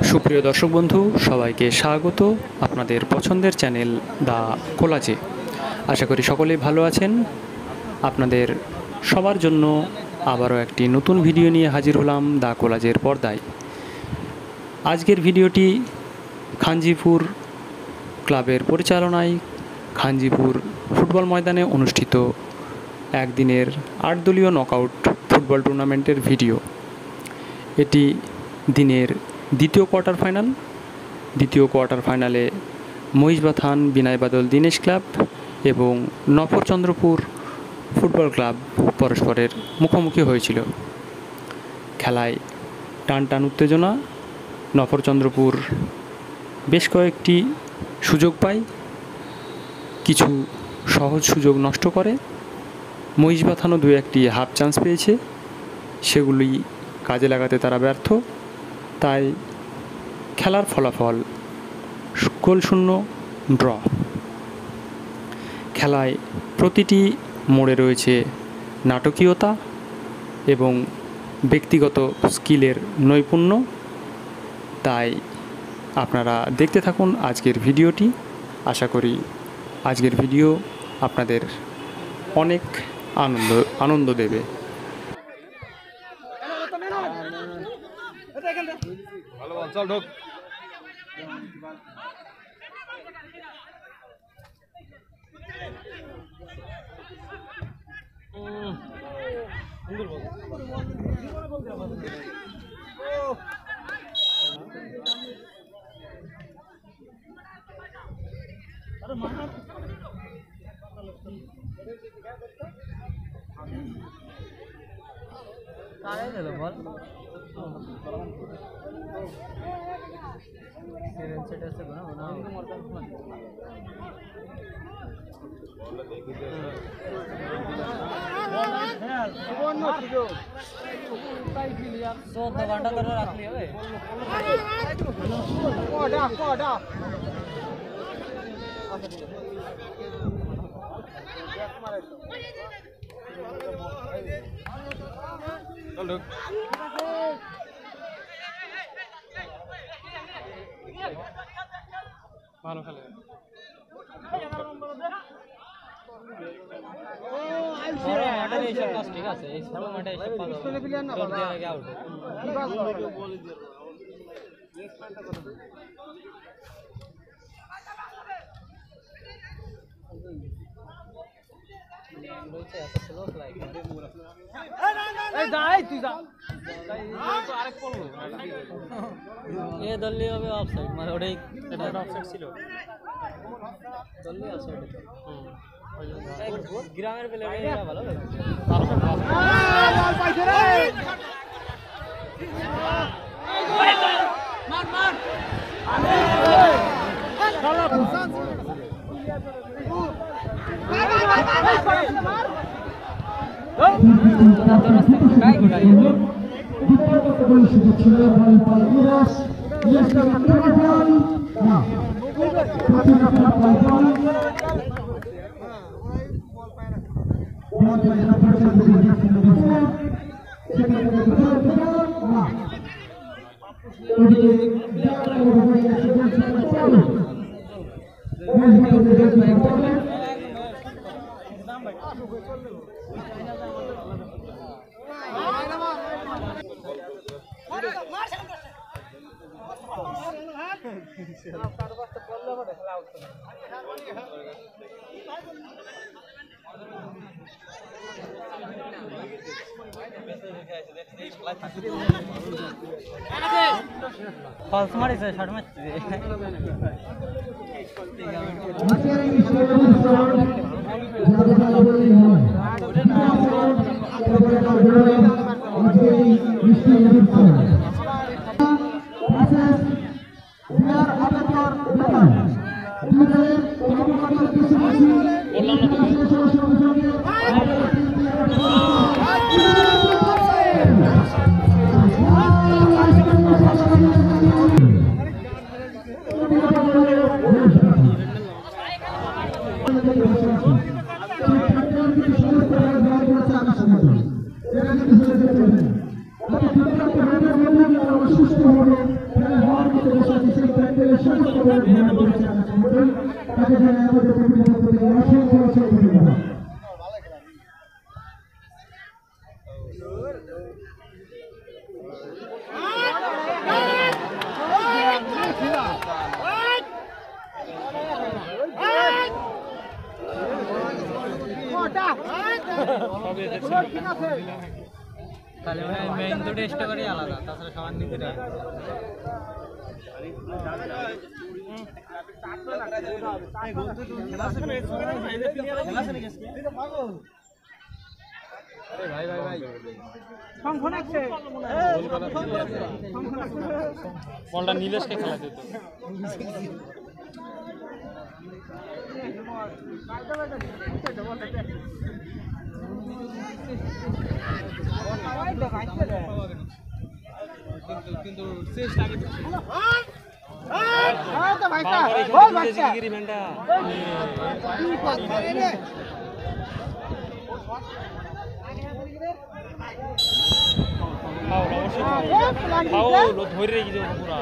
সুপ্রিয় দর্শক বন্ধু, সবাইকে স্বাগত আপনাদের পছন্দের চ্যানেল দ্য কোলাজে। আশা করি সকলেই ভালো আছেন। আপনাদের সবার জন্য আবারও একটি নতুন ভিডিও নিয়ে হাজির হলাম দ্য কোলাজের পর্দায়। আজকের ভিডিওটি খানজিপুর ক্লাবের পরিচালনায় খানজিপুর ফুটবল ময়দানে অনুষ্ঠিত একদিনের 8 দলীয় নকআউট ফুটবল টুর্নামেন্টের ভিডিও। এটি দিনের দ্বিতীয় কোয়ার্টার ফাইনালে মহিষবাথান বিনয় বাদল দীনেশ ক্লাব এবং নফরচন্দ্রপুর ফুটবল ক্লাব পরস্পরের মুখোমুখি হয়েছিল। খেলায় টান উত্তেজনা। নফরচন্দ্রপুর বেশ কয়েকটি সুযোগ পায়, কিছু সহজ সুযোগ নষ্ট করে। মহিষবাথানও দু একটি হাফ চান্স পেয়েছে, সেগুলি কাজে লাগাতে তারা ব্যর্থ। তাই খেলার ফলাফল গোলশূন্য ড্র। খেলায় প্রতিটি মোড়ে রয়েছে নাটকীয়তা এবং ব্যক্তিগত স্কিলের নৈপুণ্য। তাই আপনারা দেখতে থাকুন আজকের ভিডিওটি। আশা করি আজকের ভিডিও আপনাদের অনেক আনন্দ দেবে। ভালো বল, চল ঢোক। বল ঘন্টা ধরে রাখলি হবে। ভালো খেলে ঠিক আছে। এ দল্লি হবে অফসাইড, মানে ওটাই অফসাইড ছিল। দল্লি অফসাইড গ্রামের বেলে ভালো ফলস মারিছে, শট মারছে। Gracias. তাহলে মেইন তো টেস্ট করে আলাদা, তাছাড়া সবার নিতে দেয়। বলটা নীলেশকে খেলা দিত। কিন্তু চেষ্টা আগে ধরে রেখেছে পুরা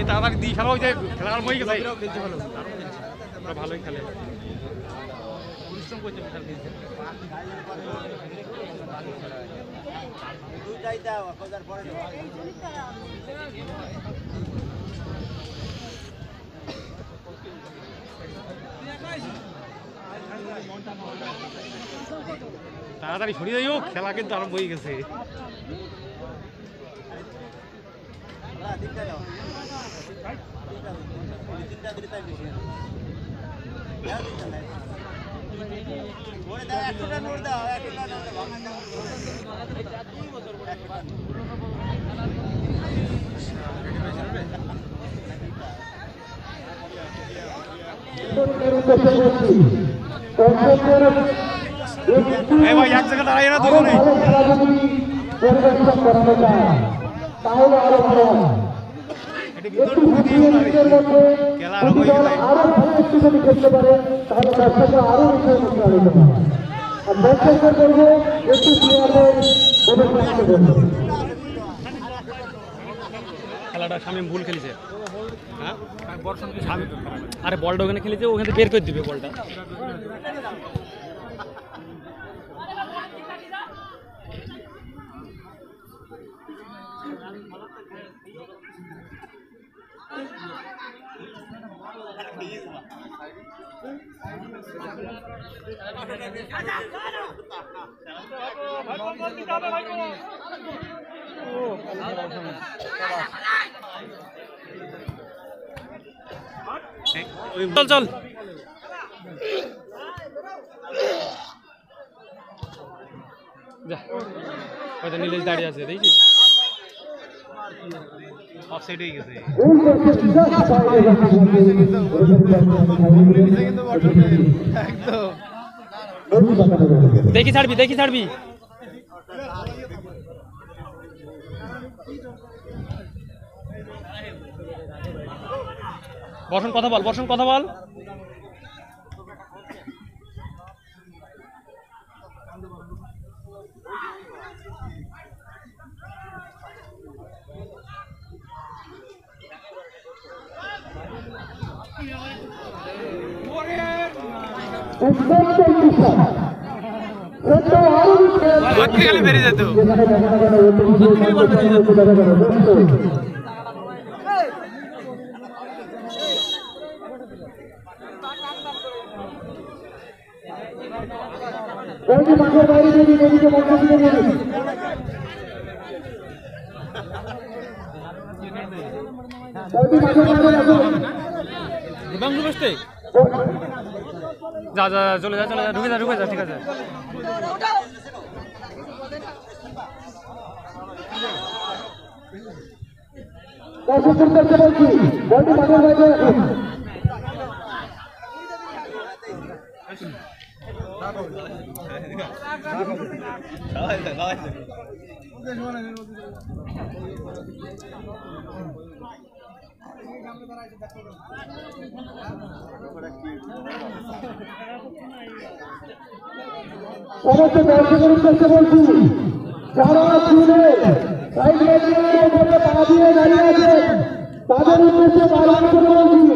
তাড়াতাড়ি দিয়ে খেলা হয়ে যায়, খেলার মই গেছে ভালোই খেলে, পরিশ্রম করছে বিশাল খেলছে। তাড়াতাড়ি সরিয়ে যাইও, খেলা কিন্তু আরম্ভ হয়ে গেছে। ভাই এক জায়গায় দাঁড়াই না দুজনে, খেলাটা সামনে ভুল খেলেছে। আরে বলটা ওখানে খেলেছে, ওখানে বের করে দিবে বলটা। চল চল যা, হয়তো নীলেশ দাঁড়িয়ে আছে, দেখছিস অফসাইড হয়ে গেছে। দেখি ছাড়বি, দেখি ছাড়বি। বর্ষণ কথা বল, বর্ষণ কথা বল। বেরিয়ে যেত বলটি মাঠের বাইরে যদি নদীকে মঞ্চ দিকে বলি বলটি মাঠের বাইরে রাখুন দিবাংশু বসতে যা যা চলে যা ঢুকে যা ঠিক আছে প্রশাসন করতে বলছি বলটি মাঠের বাইরে রাখুন সমস্ত দর্শকের উদ্দেশ্যে বলছি যারা চুলে সাইড লাইনের উপরে পা দিয়ে দাঁড়িয়ে আছেন তাদের উদ্দেশ্যে বারবার করে বলছি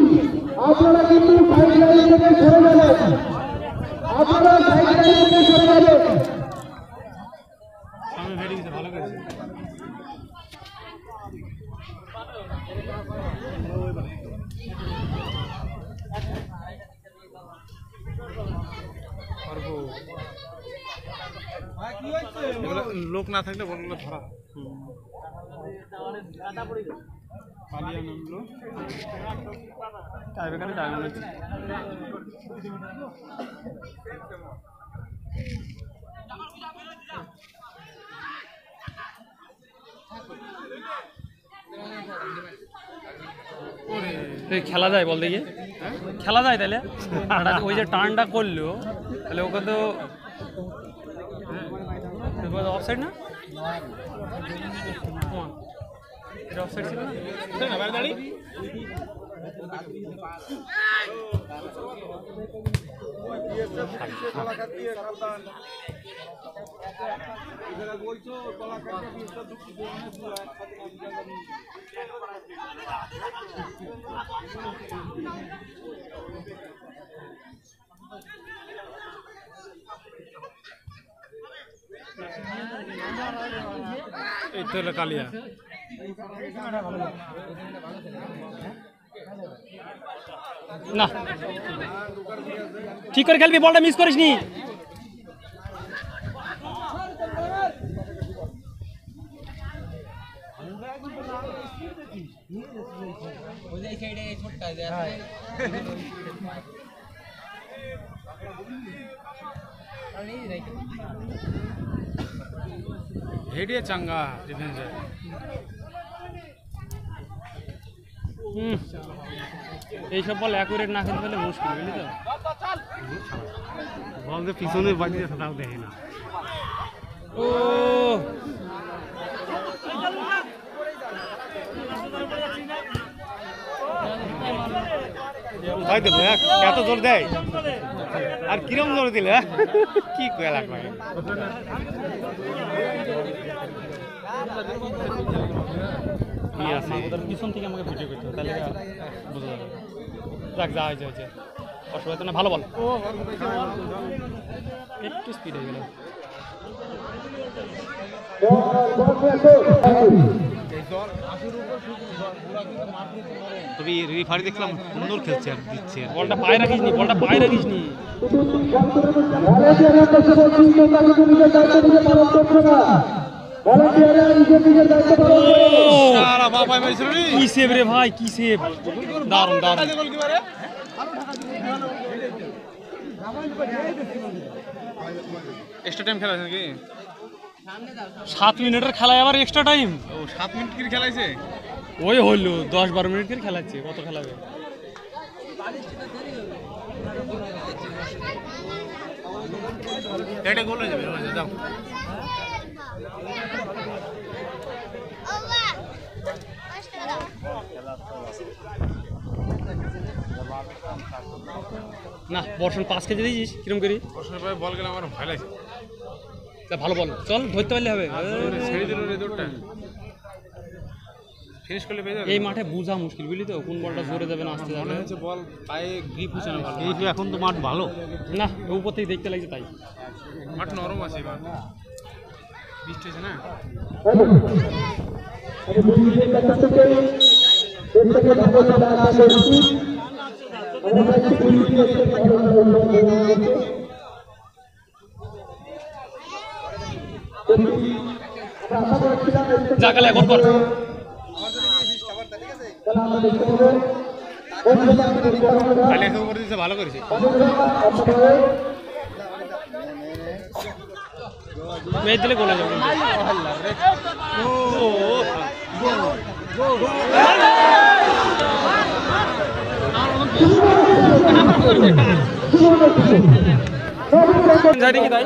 আপনারা কিন্তু সাইড লাইন থেকে সরে যাবেন আপনারা সাইড লাইন থেকে সরে যাবেন ভালো করেছে লোক না থাকলে বলগুলো ধরা পালিয়ে নামলো এখানে ডায়মন্ড হচ্ছে খেলা যায় বল দেখি খেলা যায় তাহলে ওই যে টার্নটা করলো তাহলে ওকে তো অফসাইড না এটা অফসাইড ছিল না বাইরে দাঁড়ি এই তো হলো কালিয়া না ঠিক করে খেলবি বলটা মিস করিস নি হেডিয়ে চাঙ্গা ডিফেন্সে এইসব বল অ্যাকুরেট না খেলতে পেলে মুশকিল বুঝলি তো বল যে পিছনে বাজিয়ে তাও দেখে না ও ভাই তো এত জোর দেয় আর কিরম জোর দিলে কি কয়ে লাগবে কি আছে পিছন থেকে আমাকে ভিডিও করতে হবে তাহলে বোঝা যাবে যাক যা হয়েছে অসুবিধা না ভালো বল একটু স্পিড হয়ে গেল তবে রেফারি দেখলাম সুন্দর খেলছে আর দিচ্ছে বলটা পায়ে রাখিস নি কি সেভ রে ভাই কি সেভ দারুণ এক্সট্রা টাইম খেলা নাকি 7 মিনিটের খেলায় আবার এক্সট্রা টাইম ও 7 মিনিট কি খেলাইছে ওই হলো 10-12 মিনিট করে খেলাচ্ছে কত খেলাবে এটা গোল হয়ে যাবে যাও না বর্ষণ 5 কেজি দিয়েছিস কিরম করি বর্ষণ ভাই বল গেলে আমার ভয় লাগছে তা ভালো বল চল ধরতে পারলে হবে ছেড়ে দিল রে দৌড়টা ফিনিশ করলে পেয়ে যাবে এই মাঠে বোঝা মুশকিল বুঝলি তো কোন বলটা জোরে যাবে না আসতে যাবে মনে হচ্ছে বল পায়ে গ্রিপ হচ্ছে না ভালো এই এখন তো মাঠ ভালো না উপর থেকে দেখতে লাগছে তাই মাঠ নরম আছে এবার বৃষ্টি হয়েছে না আশা করছিলাম যা কালে এখন কর আমরা দেখতে পাবো কালে এখন করে দিতে ভালো করেছে মেয়ে দিলে গোলে যাবে জানি কি তাই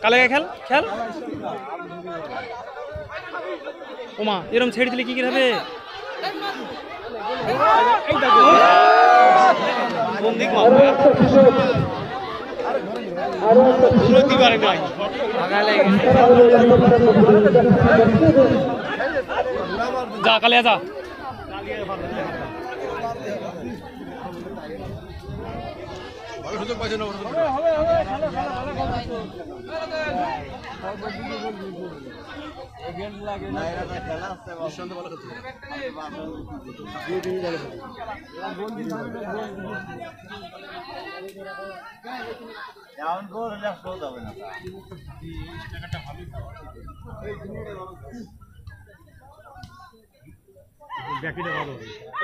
কালে খেল খেল ওমা এরকম ছেড়ে দিলে কি কি হবে যা কালে যা সুযোগ পাইছে না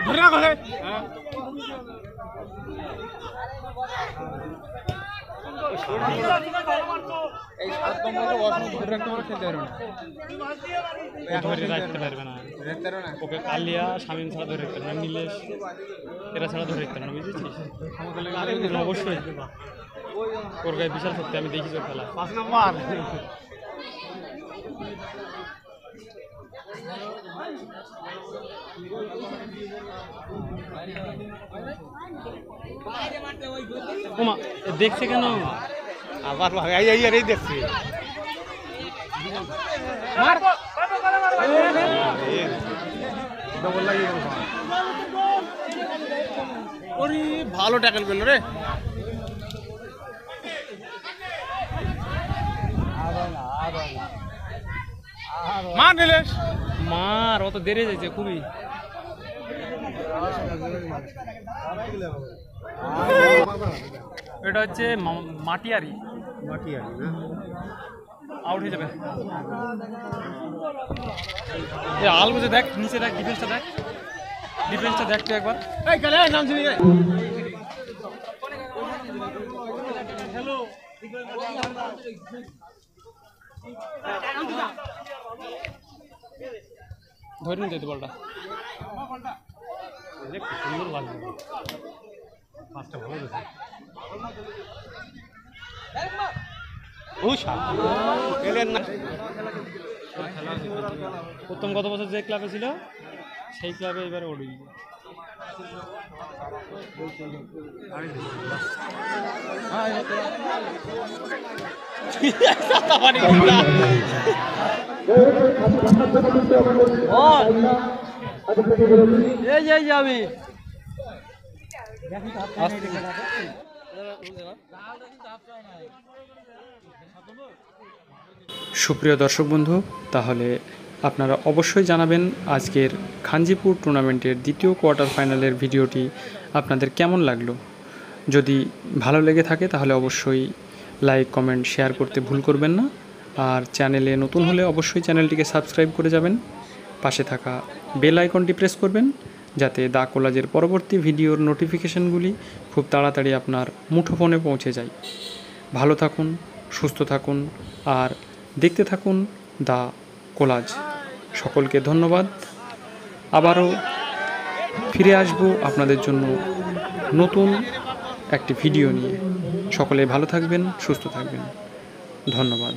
ধরে রাখো এই 7 নম্বরকে ধরে রাখতে পারো খেলতে পারবে না ধরে রাখতে পারবে না ওকে কালিয়া শামিম ছাড়া ধরে রাখতে পারবে না নীলেশ এরা ছাড়া ধরে রাখতে পারবে না বুঝেছিস অবশ্যই ওর গায়ে বিশাল সত্যি আমি দেখি তোর খেলা 5 নম্বর ওমা দেখছে কেন আবার এই দেখছি ভালো ট্যাকল করলো রে মার নিলেশ মার অত দেরি যাচ্ছে খুবই এটা হচ্ছে মাটিয়ারি আউট হয়ে যাবে আল বুঝে দেখ নিচে দেখ ডিফেন্সটা দেখ তুই একবার হ্যালো ধরে নিতে তো বলটা সুন্দর লাগবে পাঁচটা ভালো দেখে প্রথম গত বছর যে ক্লাবে ছিল সেই ক্লাবে এবারে ওড়ি আমি সুপ্রিয় দর্শক বন্ধু, তাহলে আপনারা অবশ্যই জানাবেন আজকের খাঞ্জিপুর টুর্নামেন্টের দ্বিতীয় কোয়ার্টার ফাইনালের ভিডিওটি আপনাদের কেমন লাগলো। যদি ভালো লেগে থাকে তাহলে অবশ্যই লাইক কমেন্ট শেয়ার করতে ভুল করবেন না। আর চ্যানেলে নতুন হলে অবশ্যই চ্যানেলটিকে সাবস্ক্রাইব করে যাবেন, পাশে থাকা বেল আইকনটি প্রেস করবেন যাতে দা কোলাজের পরবর্তী ভিডিওর নোটিফিকেশনগুলি খুব তাড়াতাড়ি আপনার মুঠোফোনে পৌঁছে যায়। ভালো থাকুন, সুস্থ থাকুন আর দেখতে থাকুন দা কোলাজ। সকলকে ধন্যবাদ। আবারও ফিরে আসব আপনাদের জন্য নতুন একটি ভিডিও নিয়ে। সকলে ভালো থাকবেন, সুস্থ থাকবেন। ধন্যবাদ।